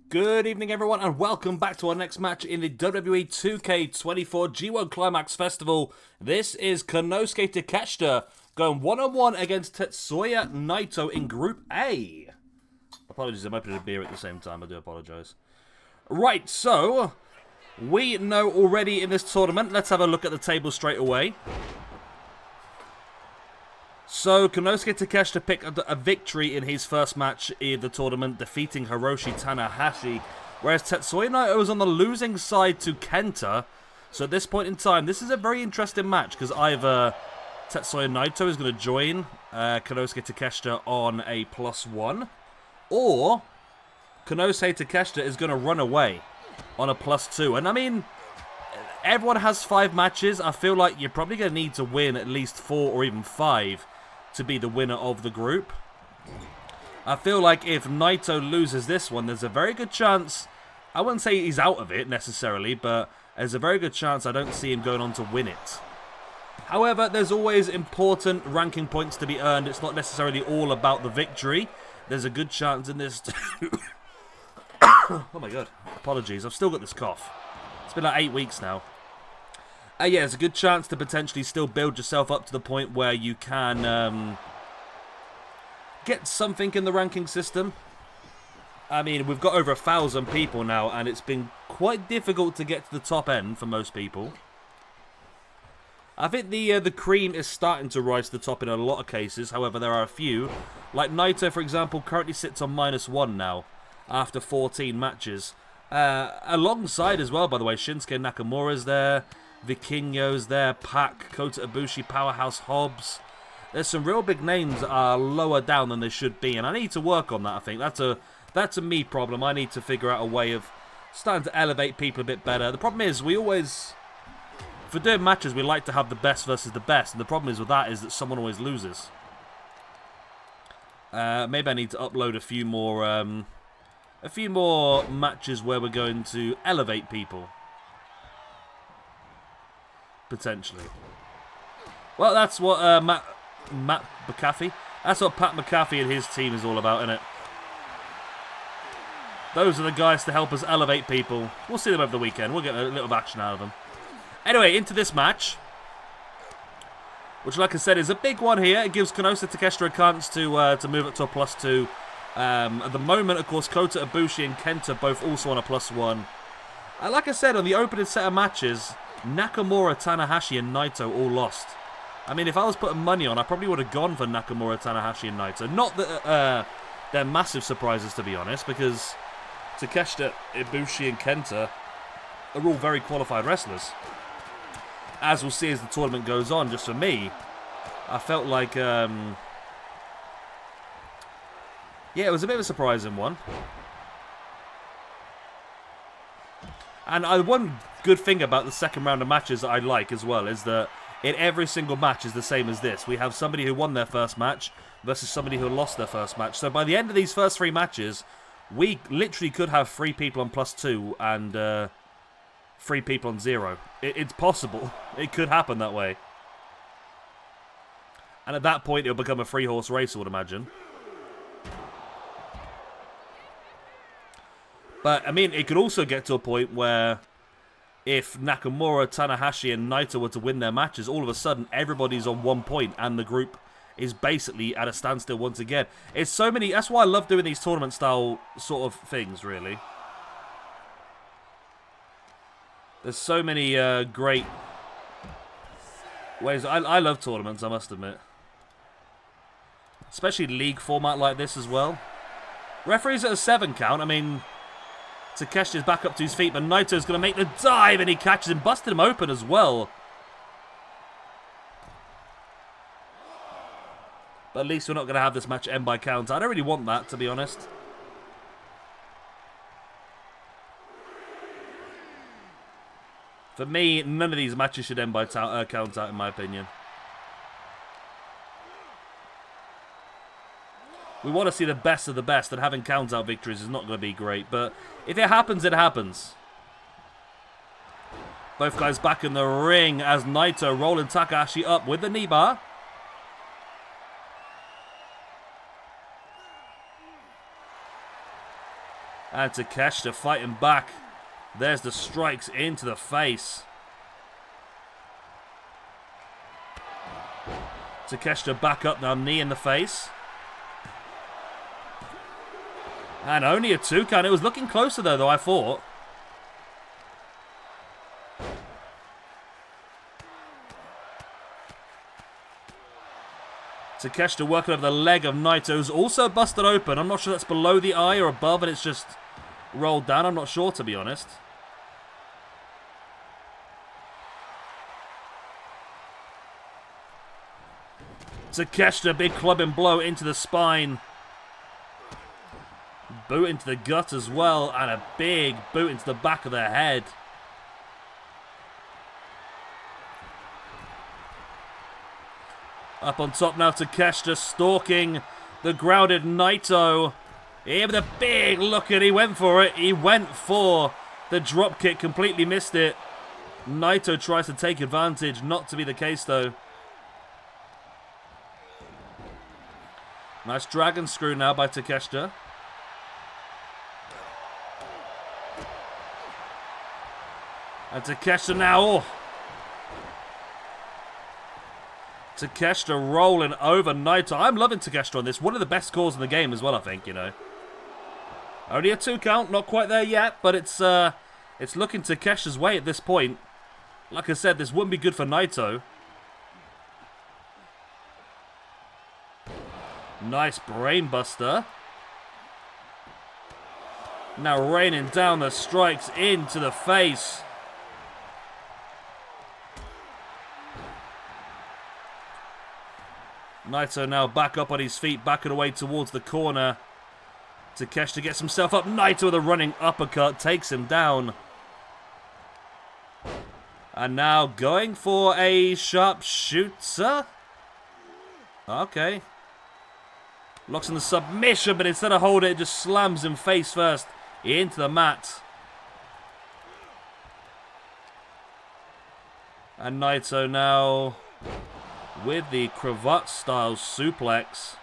Good evening, everyone, and welcome back to our next match in the WWE 2K24 G1 Climax Festival. This is Konosuke Takeshita going one-on-one against Tetsuya Naito in Group A. Apologies, I'm opening a beer at the same time. I do apologize. Right, so we know already in this tournament. Let's have a look at the table straight away. So, Konosuke Takeshita picked up a victory in his first match in the tournament, defeating Hiroshi Tanahashi, whereas Tetsuya Naito was on the losing side to Kenta. So at this point in time, this is a very interesting match, because either Tetsuya Naito is going to join Konosuke Takeshita on a +1, or Konosuke Takeshita is going to run away on a +2. And I mean, everyone has 5 matches. I feel like you're probably going to need to win at least 4 or even 5 to be the winner of the group. I feel like if Naito loses this one, there's a very good chance, I wouldn't say he's out of it necessarily, but there's a very good chance I don't see him going on to win it. However, there's always important ranking points to be earned. It's not necessarily all about the victory. There's a good chance in this oh my god, apologies, I've still got this cough. It's been like 8 weeks now. Yeah, there's a good chance to potentially still build yourself up to the point where you can get something in the ranking system. I mean, we've got over 1,000 people now, and it's been quite difficult to get to the top end for most people. I think the cream is starting to rise to the top in a lot of cases. However, there are a few. Like Naito, for example, currently sits on -1 now after 14 matches. Alongside as well, by the way, Shinsuke Nakamura's there. Vikingo's there, Pac, Kota Ibushi, Powerhouse Hobbs. There's some real big names that are lower down than they should be, and I need to work on that, I think. That's a me problem. I need to figure out a way of starting to elevate people a bit better. The problem is, we always, for doing matches, we like to have the best versus the best, and the problem is with that is that someone always loses. Maybe I need to upload a few more matches where we're going to elevate people. Potentially. Well, that's what Matt McAfee. That's what Pat McAfee and his team is all about, isn't it? Those are the guys to help us elevate people. We'll see them over the weekend. We'll get a little action out of them. Anyway, into this match, which, like I said, is a big one here. It gives Konosuke Takeshita a chance to move up to a +2. At the moment, of course, Kota Ibushi and Kenta both also on a +1. Like I said, on the opening set of matches, Nakamura, Tanahashi, and Naito all lost. I mean, if I was putting money on, I probably would have gone for Nakamura, Tanahashi, and Naito. Not that they're massive surprises, to be honest, because Takeshita, Ibushi, and Kenta are all very qualified wrestlers. As we'll see as the tournament goes on, just for me, I felt like, yeah, it was a bit of a surprising one. And one good thing about the second round of matches that I like as well is that in every single match is the same as this. We have somebody who won their first match versus somebody who lost their first match. So by the end of these first 3 matches, we literally could have 3 people on +2 and 3 people on 0. It's possible. It could happen that way. And at that point, it'll become a 3-horse race, I would imagine. But, I mean, it could also get to a point where if Nakamura, Tanahashi, and Naito were to win their matches, all of a sudden everybody's on 1 point and the group is basically at a standstill once again. It's so many... That's why I love doing these tournament-style sort of things, really. There's so many great ways... I love tournaments, I must admit. Especially league format like this as well. Referees at a 7 count, I mean... Takeshita's back up to his feet, but Naito's going to make the dive, and he catches him, busted him open as well. But at least we're not going to have this match end by count. I don't really want that, to be honest. For me, none of these matches should end by count out, in my opinion. We want to see the best of the best, and having count-out victories is not going to be great. But if it happens, it happens. Both guys back in the ring as Naito rolling Takahashi up with the knee bar. And Takeshita fighting back. There's the strikes into the face. Takeshita back up now, knee in the face. And only a 2 count. It was looking closer though, I thought. Takeshita working over the leg of Naito, who's also busted open. I'm not sure that's below the eye or above and it's just rolled down. I'm not sure, to be honest. Takeshita, big clubbing blow into the spine. Boot into the gut as well, and a big boot into the back of the head. Up on top now, Takeshita stalking the grounded Naito. Here with a big look at, he went for it. He went for the drop kick, completely missed it. Naito tries to take advantage, not to be the case though. Nice dragon screw now by Takeshita. And Takeshita now, oh. Takeshita rolling over Naito. I'm loving Takeshita on this. One of the best calls in the game as well, I think, you know. Only a 2 count, not quite there yet, but it's looking Takeshita's way at this point. Like I said, this wouldn't be good for Naito. Nice brainbuster. Now raining down the strikes into the face. Naito now back up on his feet, backing away towards the corner. Takeshita gets himself up. Naito with a running uppercut, takes him down. And now going for a sharpshooter. Okay. Locks in the submission, but instead of holding it, just slams him face first into the mat. And Naito now with the cravat-style suplex.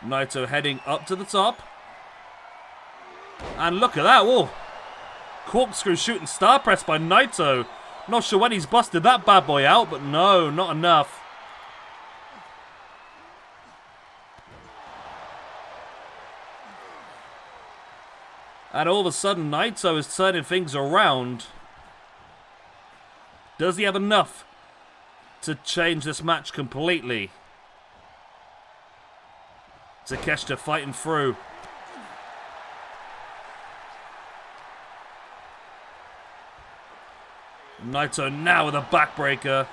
Naito heading up to the top. And look at that, whoa. Corkscrew shooting star press by Naito. Not sure when he's busted that bad boy out, but no, not enough. And all of a sudden, Naito is turning things around. Does he have enough to change this match completely? Takeshita fighting through. Naito now with a backbreaker.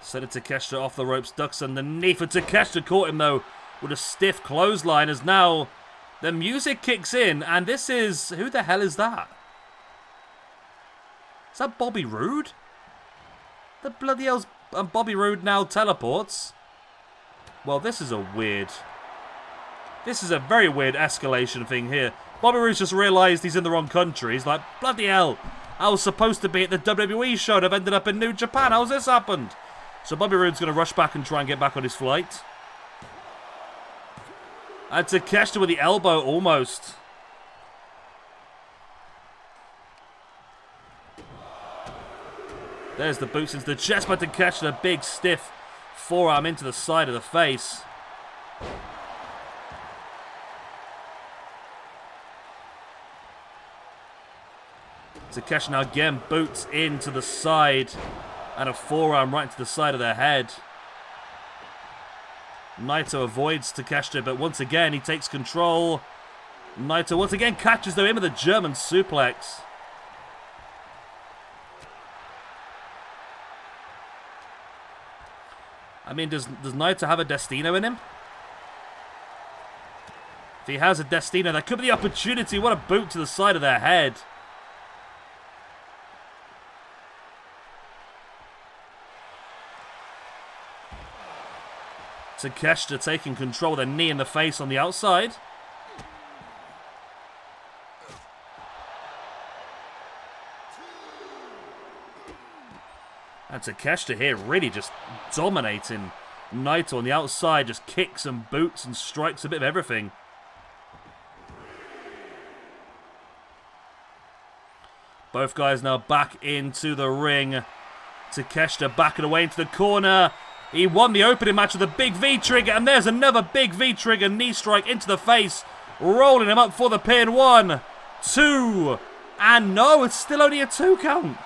Sent it Takeshita off the ropes, ducks underneath, and Takeshita caught him though with a stiff clothesline as now the music kicks in, and this is, who the hell is that? Is that Bobby Roode? The bloody hell's Bobby Roode now teleports. Well, this is a very weird escalation thing here. Bobby Roode's just realised he's in the wrong country. He's like, bloody hell, I was supposed to be at the WWE show and I've ended up in New Japan. How's this happened? So Bobby Roode's going to rush back and try and get back on his flight. And Takeshita with the elbow almost. There's the boots into the chest by Takeshita. A big stiff forearm into the side of the face. Takeshita now again boots into the side. And a forearm right into the side of their head. Naito avoids Takeshita, but once again he takes control. Naito once again catches though him with a German suplex. I mean, does Naito have a Destino in him? If he has a Destino, that could be the opportunity. What a boot to the side of their head. Takeshita taking control with a knee in the face on the outside. And And Takeshita here really just dominating Naito on the outside. Just kicks and boots and strikes, a bit of everything. Both guys now back into the ring. Takeshita backing away into the corner. He won the opening match with a big V-trigger, and there's another big V-trigger knee strike into the face, rolling him up for the pin. 1, 2, and no, it's still only a 2 count.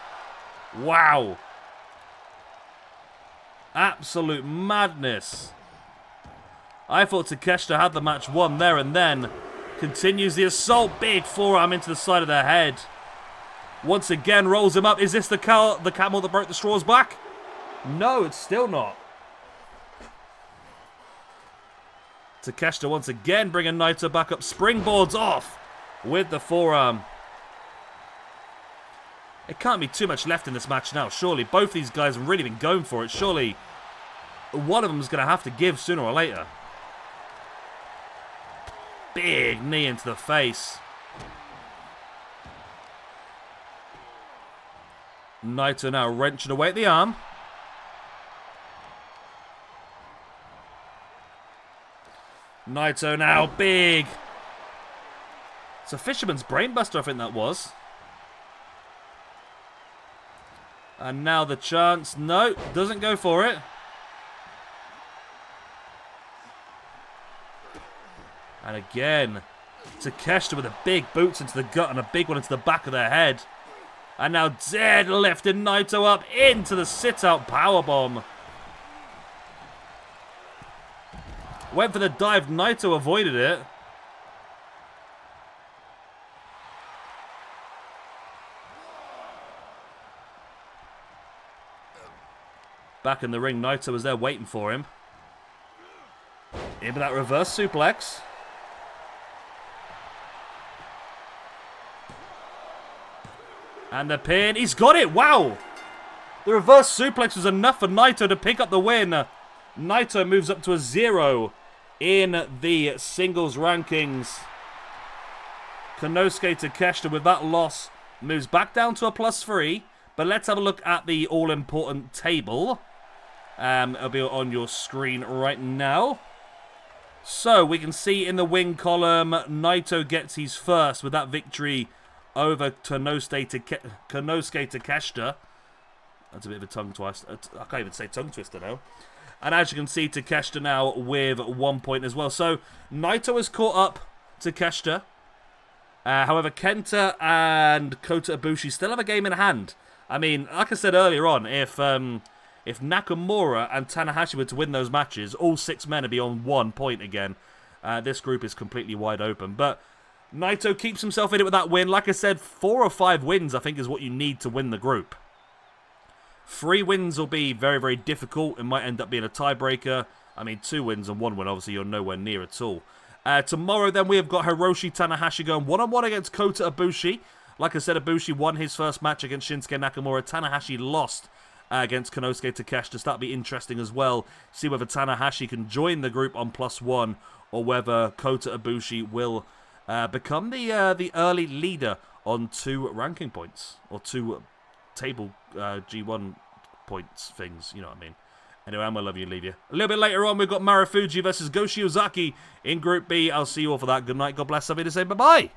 Wow. Absolute madness. I thought Takeshita had the match won there and then. Continues the assault, big forearm into the side of the head. Once again, rolls him up. Is this the camel that broke the straw's back? No, it's still not. Takeshita once again bringing Naito back up. Springboards off with the forearm. It can't be too much left in this match now, surely. Both these guys have really been going for it. Surely one of them is going to have to give sooner or later. Big knee into the face. Naito now wrenching away at the arm. Naito now big. It's a fisherman's brainbuster, I think that was. And now the chance. No, doesn't go for it. And again, Takeshita with a big boots into the gut and a big one into the back of the head. And now deadlifting Naito up into the sit-out powerbomb. Went for the dive. Naito avoided it. Back in the ring, Naito was there waiting for him. In with that reverse suplex. And the pin. He's got it. Wow. The reverse suplex was enough for Naito to pick up the win. Naito moves up to a 0 in the singles rankings. Konosuke Takeshita with that loss moves back down to a +3. But let's have a look at the all-important table. It'll be on your screen right now. So we can see in the win column, Naito gets his first with that victory over Konosuke Takeshita. That's a bit of a tongue twister. I can't even say tongue twister now. And as you can see, Takeshita now with 1 point as well. So Naito has caught up to Takeshita. However, Kenta and Kota Ibushi still have a game in hand. I mean, like I said earlier on, if Nakamura and Tanahashi were to win those matches, all 6 men would be on 1 point again. This group is completely wide open. But Naito keeps himself in it with that win. Like I said, 4 or 5 wins, I think, is what you need to win the group. 3 wins will be very, very difficult. It might end up being a tiebreaker. I mean, 2 wins and 1 win, obviously, you're nowhere near at all. Tomorrow, then, we have got Hiroshi Tanahashi going one-on-one against Kota Ibushi. Like I said, Ibushi won his first match against Shinsuke Nakamura. Tanahashi lost against Konosuke Takeshita. So that'll be interesting as well. See whether Tanahashi can join the group on +1 or whether Kota Ibushi will become the early leader on 2 ranking points. Or 2 table G1 points things, you know what I mean. Anyway, I'm going to love you and leave you. A little bit later on, we've got Marufuji versus Go Shiozaki in Group B. I'll see you all for that. Good night. God bless. I'll be to say bye-bye.